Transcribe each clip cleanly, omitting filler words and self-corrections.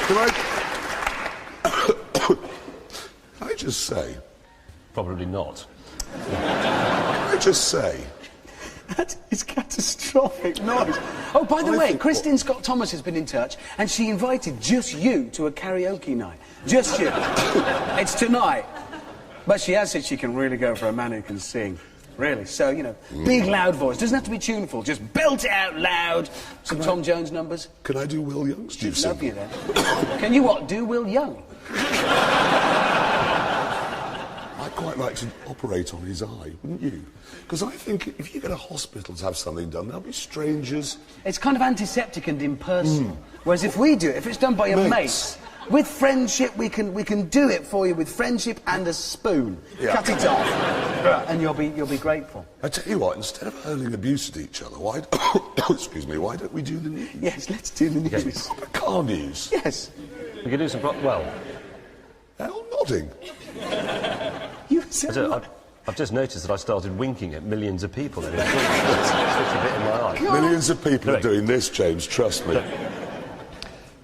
Can I just say... Probably not. Can I just say... That is catastrophic noise. Oh, by the way, Christine Scott Thomas has been in touch, and she invited just you to a karaoke night. Just you. It's tonight. But she has said she can really go for a man who can sing. Really. So, you know, big, loud voice. Doesn't have to be tuneful. Just belt it out loud. Some Tom Jones numbers. Can I do Will Young's? She'd love you then. Can you what? Do Will Young? I'd quite like to operate on his eye, wouldn't you? Because I think if you go to hospital to have something done, there'll be strangers. It's kind of antiseptic and impersonal. Whereas if we do it, if it's done by your mates, with friendship, we can do it for you with friendship and a spoon. Yeah. Cut it off, and you'll be grateful. I tell you what, instead of hurling abuse at each other, why? Excuse me. Why don't we do the news? Yes, let's do the news. Yes. The car news. Yes. We could do some... Well... They're all nodding. You said I've just noticed that I started winking at millions of people. And it's switched a bit in my eye. Millions of people are doing this, James, trust me.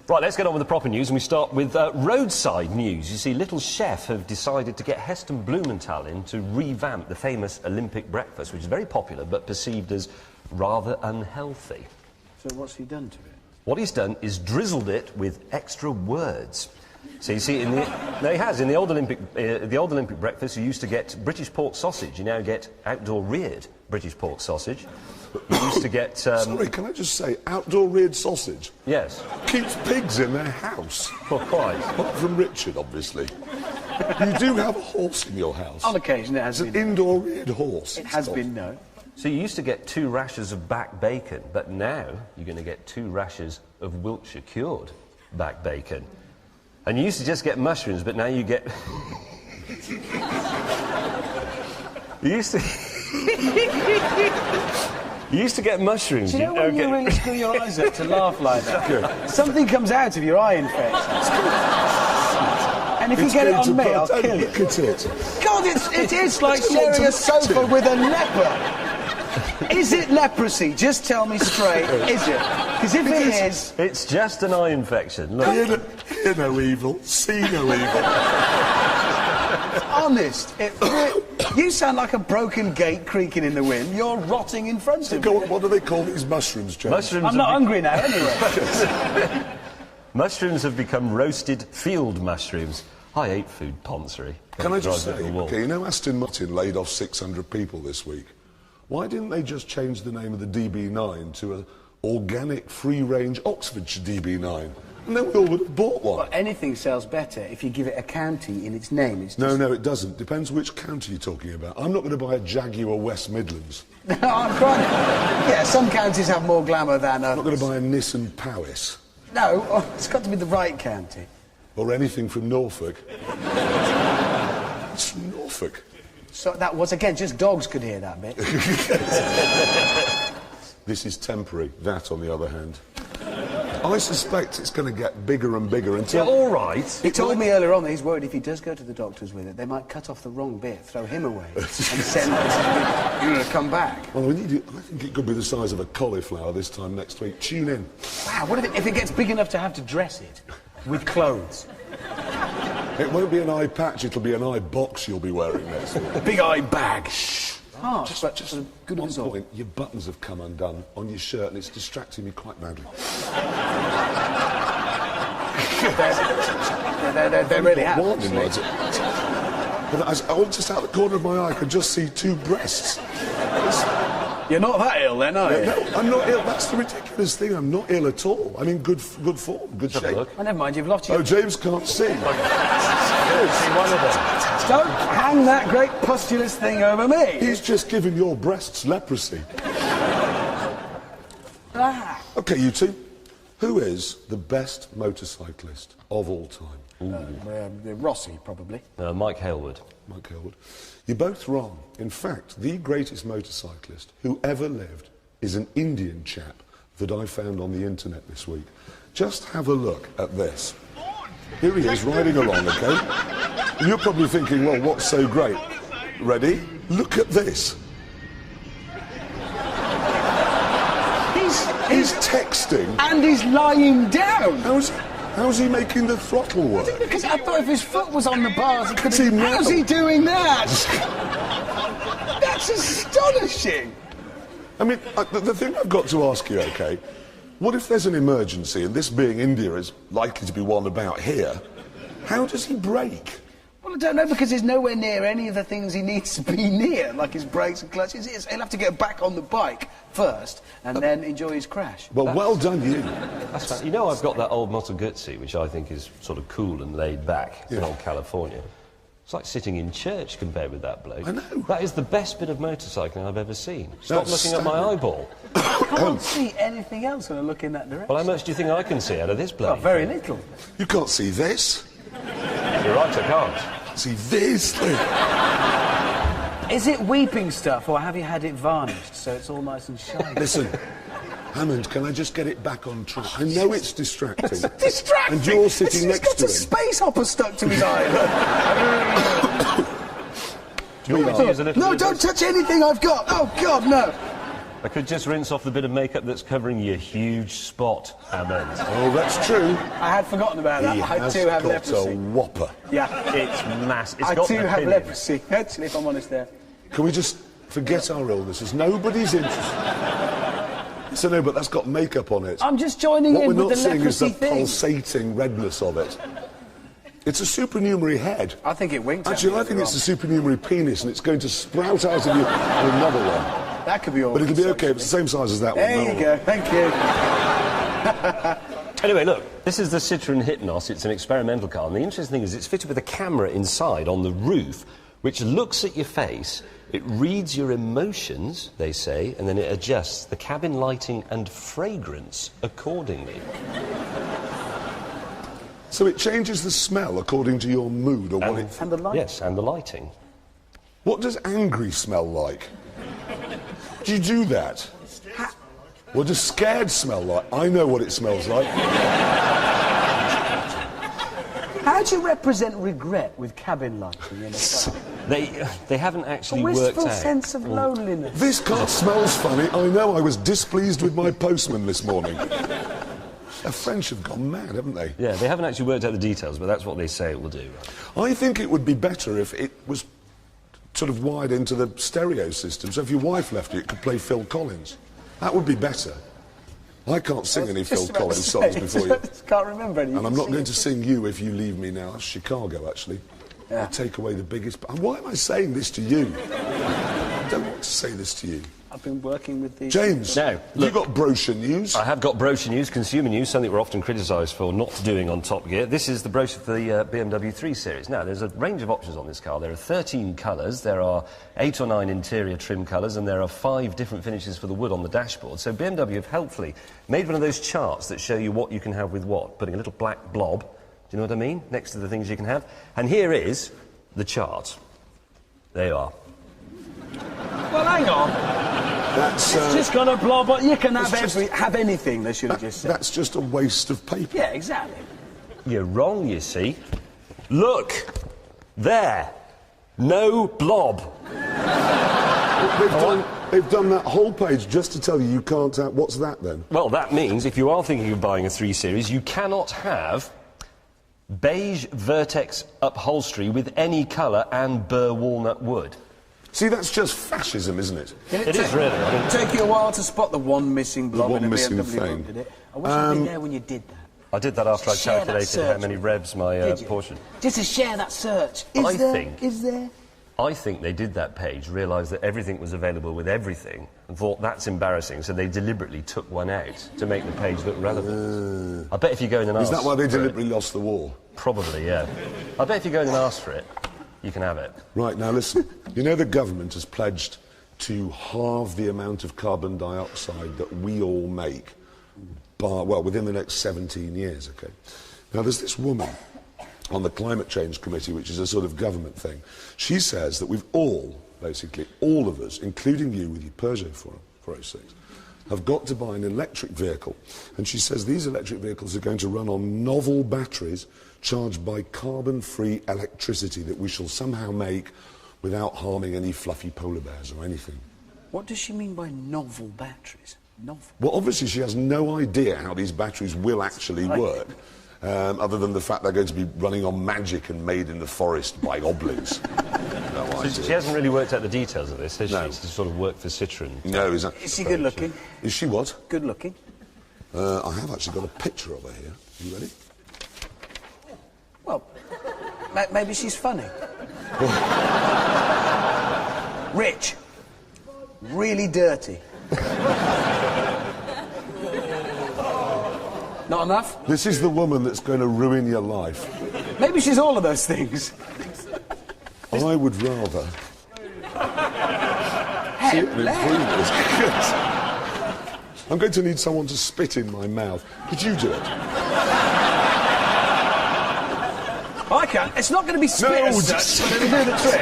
Right, let's get on with the proper news, and we start with roadside news. You see, Little Chef have decided to get Heston Blumenthal in to revamp the famous Olympic breakfast, which is very popular but perceived as rather unhealthy. So what's he done to it? What he's done is drizzled it with extra words. So you see, in the old Olympic breakfast, you used to get British pork sausage. You now get outdoor reared British pork sausage. You used to get... Sorry, can I just say, outdoor reared sausage? Yes. Keeps pigs in their house. Well, quite. Apart from Richard, obviously. You do have a horse in your house. On occasion, it has been. It's an indoor reared horse. It has been, no. So you used to get 2 rashers of back bacon, but now you're going to get 2 rashers of Wiltshire cured back bacon. And you used to just get mushrooms, but now you get... You used to get mushrooms. Do you know when you really screw your eyes up to laugh like that? Good. Something comes out of your eye infection. And if you get it on me, I'll kill you. Look at it. God, it is like sharing a sofa with a leper. Is it leprosy? Just tell me straight, is it? Because if it is... It's just an eye infection. Look. Hear no evil, see no evil. Honest, you sound like a broken gate creaking in the wind. You're rotting in front of me. What do they call these mushrooms, James? I'm not hungry now, anyway. Mushrooms have become roasted field mushrooms. I hate food, Ponsery. Can I just say, okay, you know Aston Martin laid off 600 people this week. Why didn't they just change the name of the DB9 to an organic, free-range Oxfordshire DB9? And then we all would have bought one. Well, anything sells better if you give it a county in its name. It's just... No, it doesn't. Depends which county you're talking about. I'm not going to buy a Jaguar West Midlands. No, I'm quite... Yeah, some counties have more glamour than others. I'm not going to buy a Nissan Powys. No, it's got to be the right county. Or anything from Norfolk. It's from Norfolk. So that was, again, just dogs could hear that bit. This is temporary. That, on the other hand. I suspect it's going to get bigger and bigger until... Yeah, all right. He told me earlier on that he's worried if he does go to the doctors with it, they might cut off the wrong bit, throw him away, and send him to come back. Well, I think it could be the size of a cauliflower this time next week. Tune in. Wow, what if it gets big enough to have to dress it with clothes? It won't be an eye patch, it'll be an eye box you'll be wearing next week. A big eye bag. Shh. Just a good one point, your buttons have come undone on your shirt and it's distracting me quite badly. They really have. But just out the corner of my eye, I could just see 2 breasts. You're not that ill then, are you? No, I'm not ill. That's the ridiculous thing. I'm not ill at all. I'm in good form, good shape. Oh, never mind, you've lost your... Oh, James can't see. Don't hang that great pustulous thing over me. He's just given your breasts leprosy. OK, you two. Who is the best motorcyclist of all time? Rossi, probably. Mike Hailwood. Mike Hailwood. You're both wrong. In fact, the greatest motorcyclist who ever lived is an Indian chap that I found on the internet this week. Just have a look at this. Here he is, riding along, OK? And you're probably thinking, well, what's so great? Ready? Look at this. He's texting. And he's lying down. How's How's he making the throttle work? Because I thought if his foot was on the bars, he could See, have... now- How's he doing that? That's astonishing. I mean, the thing I've got to ask you, OK, what if there's an emergency, and this being India is likely to be one about here, how does he brake? Well, I don't know, because he's nowhere near any of the things he needs to be near, like his brakes and clutches. He'll have to get back on the bike first, and then enjoy his crash. Well, well done, you. That's you know, I've got that old Moto Guzzi, which I think is sort of cool and laid back in old California. It's like sitting in church compared with that bloke. I know. That is the best bit of motorcycling I've ever seen. Stop That's looking at my eyeball. I can't see anything else when I look in that direction. Well, how much do you think I can see out of this bloke? Well, very little. You can't see this. You're right, I can't. See this thing. Is it weeping stuff, or have you had it varnished so it's all nice and shiny? Listen, Hammond, can I just get it back on track? I know it's distracting. It's distracting. And you're sitting next to him. He's got a space hopper stuck to his eye. Do you want me to use a little No, bit don't of touch anything I've got. Oh, God, no. I could just rinse off the bit of makeup that's covering your huge spot, Hammond. Oh, that's true. I had forgotten about that. He I has too have got leprosy. a whopper. Yeah. It's massive. It's I got too the have pin in. leprosy, actually, if I'm honest there. Can we just forget our illnesses? Nobody's interested. So no, but that's got makeup on it. I'm just joining What in we're with not the seeing is the leprosy thing. pulsating redness of it. It's a supernumerary head. I think it winked at Actually, me I think earlier it's a supernumerary penis, and it's going to sprout out of you another one. on. That could be all. But it'll be okay. It's the same size as that one. There you go. Thank you. Anyway, look, this is the Citroën Hypnos. It's an experimental car, and the interesting thing is it's fitted with a camera inside on the roof, which looks at your face, it reads your emotions, they say, and then it adjusts the cabin lighting and fragrance accordingly. So it changes the smell according to your mood, or what it... And the light. Yes, and the lighting. What does angry smell like? Do you do that? What does scared smell like? I know what it smells like. How do you represent regret with cabin lighting in a car? They haven't actually A worked wistful out. sense of loneliness. This car smells funny. I know I was displeased with my postman this morning. The French have gone mad, haven't they? Yeah, they haven't actually worked out the details, but that's what they say it will do. I think it would be better if it was sort of wired into the stereo system, so if your wife left you, it could play Phil Collins. That would be better. I can't sing any Phil Just about Collins to songs say, before you. Can't remember any. And I'm not going to sing You If You Leave Me Now. That's Chicago, actually. Yeah. I take away the biggest... And why am I saying this to you? I don't want to say this to you. I've been working with these... James, No, you look. got brochure news? I have got brochure news, consumer news, something we're often criticised for not doing on Top Gear. This is the brochure for the BMW 3 Series. Now, there's a range of options on this car. There are 13 colours, there are 8 or 9 interior trim colours, and there are 5 different finishes for the wood on the dashboard. So BMW have helpfully made one of those charts that show you what you can have with what, putting a little black blob, do you know what I mean, next to the things you can have. And here is the chart. There you are. Well, hang on. That's, It's just got a blob, but you can have, It's just- have anything, they should have just said. that's just a waste of paper. Yeah, exactly. You're wrong, you see. Look! There! No blob. They've done that whole page just to tell you can't have... What's that, then? Well, that means if you are thinking of buying a 3 Series, you cannot have beige vertex upholstery with any colour and burr walnut wood. See, that's just fascism, isn't it? It is really. I mean, It took you a while to spot the one missing blob one in a missing BMW thing. one, did it? I wish I'd been there when you did that. I did that after I Share that calculated how search. many revs my Did you? Porsche. Just to share that search. Is there? I think they did that page, realised that everything was available with everything, and thought that's embarrassing, so they deliberately took one out to make the page look relevant. I bet if you go in and ask... Is that why they for it- deliberately lost the war? Probably, yeah. I bet if you go in and ask for it, you can have it. Right, now listen. You know the government has pledged to halve the amount of carbon dioxide that we all make, within the next 17 years, OK? Now, there's this woman on the Climate Change Committee, which is a sort of government thing. She says that we've all, basically, all of us, including you with your Peugeot 406, have got to buy an electric vehicle. And she says these electric vehicles are going to run on novel batteries charged by carbon-free electricity that we shall somehow make without harming any fluffy polar bears or anything. What does she mean by novel batteries? Novel? Well, obviously she has no idea how these batteries will actually work. other than the fact they're going to be running on magic and made in the forest by goblins. No idea. She hasn't really worked out the details of this, has No. she? She's sort of worked for Citroën. No, Is she good looking? Is she what? Good looking. I have actually got a picture of her here. You ready? Well, maybe she's funny. Rich. Really dirty. Not enough? This is the woman that's going to ruin your life. Maybe she's all of those things. I would rather... Hello. I'm going to need someone to spit in my mouth. Could you do it? I can't. It's not going to be spit No, as just- such, but it'll do the trick.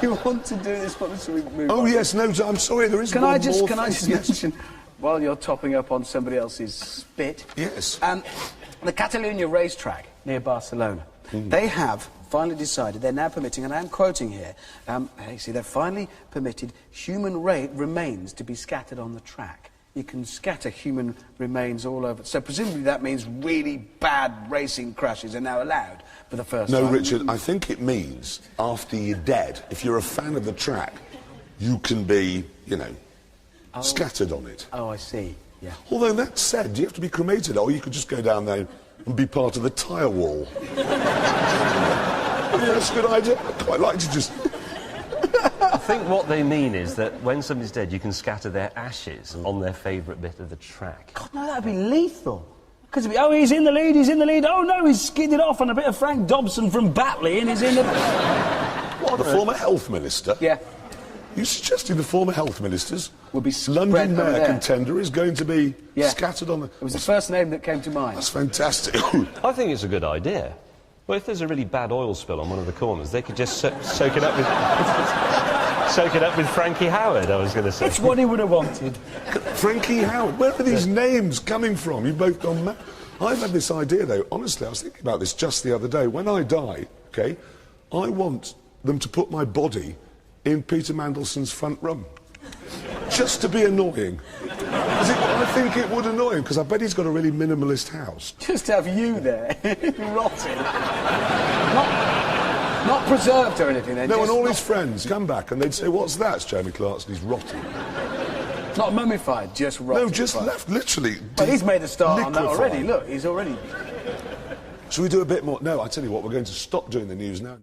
Do you want to do this one? Should we move Oh, on? yes, no, I'm sorry, there is Can one I just more thing. mention, while you're topping up on somebody else's spit? Yes. The Catalunya racetrack near Barcelona, they have finally decided, they're now permitting, and I'm quoting here, they've finally permitted human remains to be scattered on the track. You can scatter human remains all over. So presumably that means really bad racing crashes are now allowed for the first time. No, Richard, I think it means after you're dead, if you're a fan of the track, you can be, you know, scattered on it. Oh, I see, yeah. Although that said, you have to be cremated, or you could just go down there and be part of the tyre wall. I think that's a good idea. I'd quite like to just... I think what they mean is that when somebody's dead, you can scatter their ashes on their favourite bit of the track. God, no, that'd be lethal. Because oh, he's in the lead, he's in the lead. Oh, no, he's skidded off on a bit of Frank Dobson from Batley and he's in the... What, the former health minister? Yeah. You suggesting the former health ministers Will be London spread over mayor there. contender is going to be Yeah. scattered on the... It was the first name that came to mind. That's fantastic. I think it's a good idea. Well, if there's a really bad oil spill on one of the corners, they could just soak it up with... soak it up with Frankie Howard, I was going to say. It's what he would have wanted. Frankie Howard, where are these names coming from? You've both gone mad. I've had this idea, though. Honestly, I was thinking about this just the other day. When I die, OK, I want them to put my body in Peter Mandelson's front room. Just to be annoying. I think it would annoy him, because I bet he's got a really minimalist house. Just have you there, rotting. Not preserved or anything, then. No, and just all his friends come back and they'd say, "What's that?" It's Jeremy Clarkson, he's rotting. not mummified, just rotting. No, just left, literally. But he's made a start on that liquefied. already. Look, he's already... Shall we do a bit more? No, I tell you what, we're going to stop doing the news now.